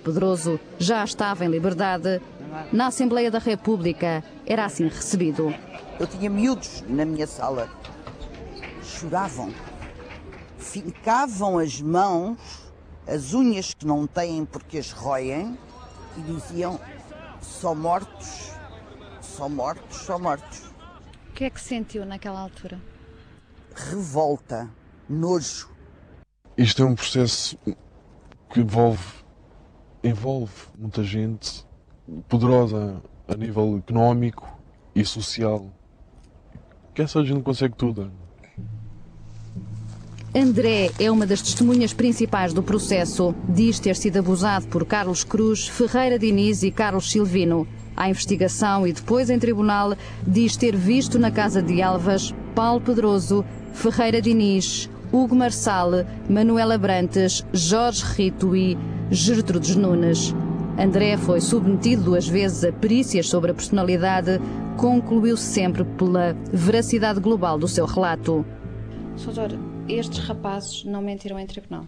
Pedroso já estava em liberdade. Na Assembleia da República era assim recebido. Eu tinha miúdos na minha sala. Choravam. Fincavam as mãos, as unhas que não têm porque as roem, e diziam: só mortos, só mortos, só mortos. O que é que sentiu naquela altura? Revolta, nojo. Isto é um processo que envolve muita gente poderosa a nível económico e social. Que essa gente consegue tudo. André é uma das testemunhas principais do processo. Diz ter sido abusado por Carlos Cruz, Ferreira Diniz e Carlos Silvino. À investigação e depois em tribunal, diz ter visto na casa de Alvas Paulo Pedroso, Ferreira Diniz, Hugo Marçal, Manuela Brantes, Jorge Rito e Gertrudes Nunes. André foi submetido 2 vezes a perícias sobre a personalidade. Concluiu sempre pela veracidade global do seu relato. Doutor, estes rapazes não mentiram em tribunal?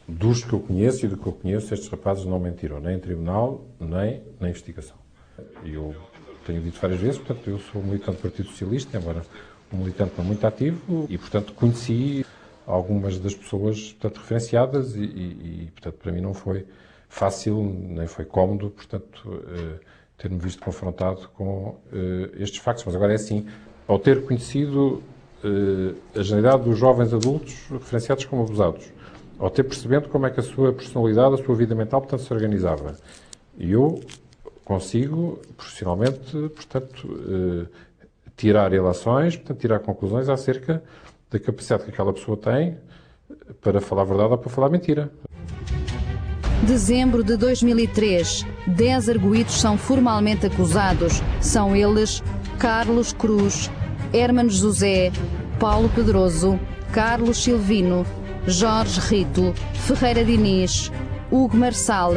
Dos que eu conheço e do que eu conheço, estes rapazes não mentiram, nem em tribunal, nem na investigação. E eu tenho dito várias vezes, portanto, eu sou militante do Partido Socialista, embora um militante não muito ativo, e, portanto, conheci algumas das pessoas, portanto, referenciadas e portanto, para mim não foi fácil, nem foi cómodo, portanto, ter-me visto confrontado com estes factos. Mas agora é assim, ao ter conhecido a generalidade dos jovens adultos referenciados como abusados, ao ter percebendo como é que a sua personalidade, a sua vida mental, portanto, se organizava. E eu consigo, profissionalmente, portanto, tirar ilações, portanto, tirar conclusões acerca da capacidade que aquela pessoa tem para falar a verdade ou para falar mentira. Dezembro de 2003, 10 arguidos são formalmente acusados. São eles Carlos Cruz, Hermano José, Paulo Pedroso, Carlos Silvino, Jorge Rito, Ferreira Diniz, Hugo Marçal,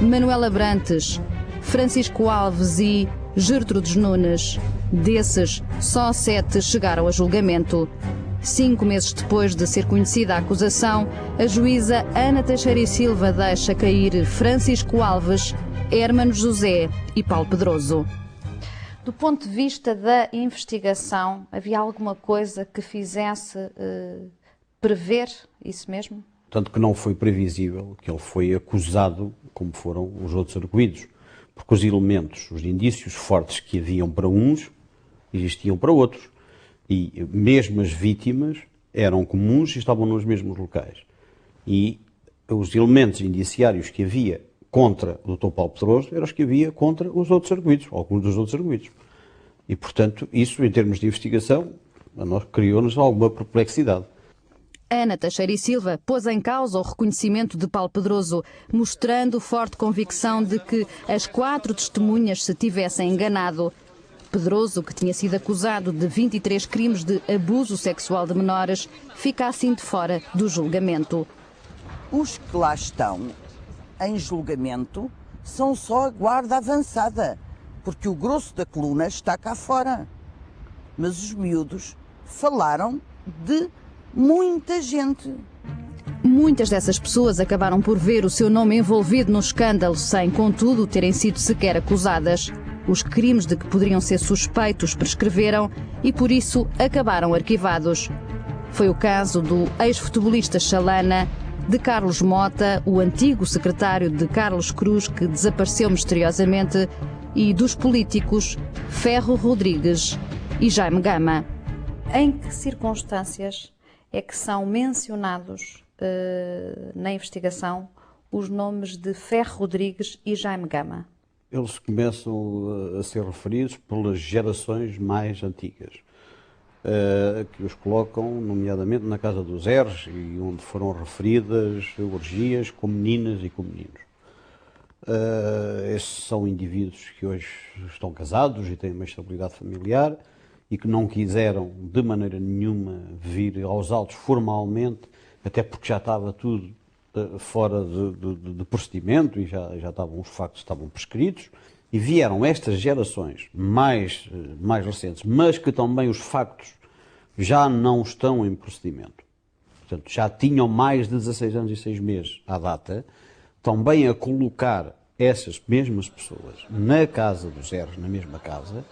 Manuela Brantes, Francisco Alves e Gertrudes Nunes. Desses, só 7 chegaram a julgamento. 5 meses depois de ser conhecida a acusação, a juíza Ana Teixeira e Silva deixa cair Francisco Alves, Hermano José e Paulo Pedroso. Do ponto de vista da investigação, havia alguma coisa que fizesse prever isso mesmo? Tanto que não foi previsível que ele foi acusado como foram os outros arguidos, porque os elementos, os indícios fortes que haviam para uns, existiam para outros. E mesmo as vítimas eram comuns e estavam nos mesmos locais. E os elementos indiciários que havia contra o Dr. Paulo Pedroso eram os que havia contra os outros arguidos, alguns dos outros arguidos. E, portanto, isso, em termos de investigação, a nós criou-nos alguma perplexidade. Ana Teixeira e Silva pôs em causa o reconhecimento de Paulo Pedroso, mostrando forte convicção de que as 4 testemunhas se tivessem enganado. Pedroso, que tinha sido acusado de 23 crimes de abuso sexual de menores, fica assim de fora do julgamento. Os que lá estão em julgamento são só a guarda avançada, porque o grosso da coluna está cá fora. Mas os miúdos falaram de muita gente. Muitas dessas pessoas acabaram por ver o seu nome envolvido no escândalo, sem, contudo, terem sido sequer acusadas. Os crimes de que poderiam ser suspeitos prescreveram e, por isso, acabaram arquivados. Foi o caso do ex-futebolista Chalana, de Carlos Mota, o antigo secretário de Carlos Cruz, que desapareceu misteriosamente, e dos políticos Ferro Rodrigues e Jaime Gama. Em que circunstâncias é que são mencionados na investigação os nomes de Ferro Rodrigues e Jaime Gama? Eles começam a ser referidos pelas gerações mais antigas, que os colocam, nomeadamente, na casa dos Eres, e onde foram referidas orgias com meninas e com meninos. Estes são indivíduos que hoje estão casados e têm uma estabilidade familiar e que não quiseram, de maneira nenhuma, vir aos autos formalmente, até porque já estava tudo fora de procedimento e já estavam, os factos estavam prescritos, e vieram estas gerações mais recentes, mas que também os factos já não estão em procedimento. Portanto, já tinham mais de 16 anos e 6 meses à data, também a colocar essas mesmas pessoas na casa dos erros, na mesma casa,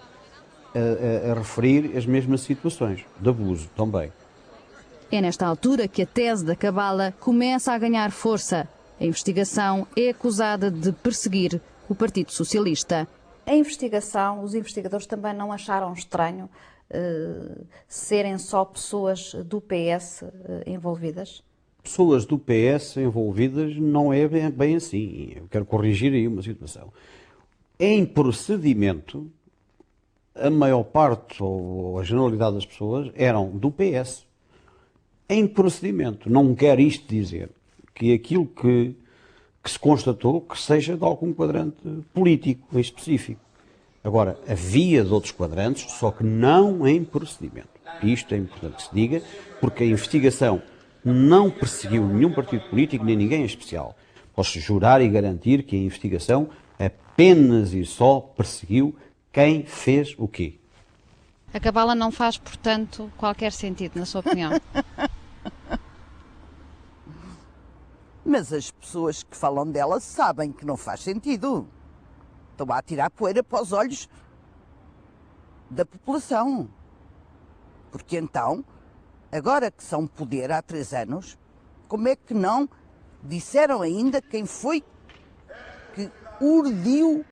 a referir as mesmas situações de abuso também. É nesta altura que a tese da cabala começa a ganhar força. A investigação é acusada de perseguir o Partido Socialista. A investigação, os investigadores também não acharam estranho serem só pessoas do PS envolvidas? Pessoas do PS envolvidas não é bem assim. Eu quero corrigir aí uma situação. Em procedimento, a maior parte ou a generalidade das pessoas eram do PS. Em procedimento. Não quer isto dizer que aquilo que se constatou que seja de algum quadrante político em específico. Agora, havia de outros quadrantes, só que não em procedimento. Isto é importante que se diga, porque a investigação não perseguiu nenhum partido político, nem ninguém em especial. Posso jurar e garantir que a investigação apenas e só perseguiu quem fez o quê. A cabala não faz, portanto, qualquer sentido, na sua opinião? Mas as pessoas que falam dela sabem que não faz sentido. Estão a tirar poeira para os olhos da população. Porque então, agora que são poder há 3 anos, como é que não disseram ainda quem foi que urdiu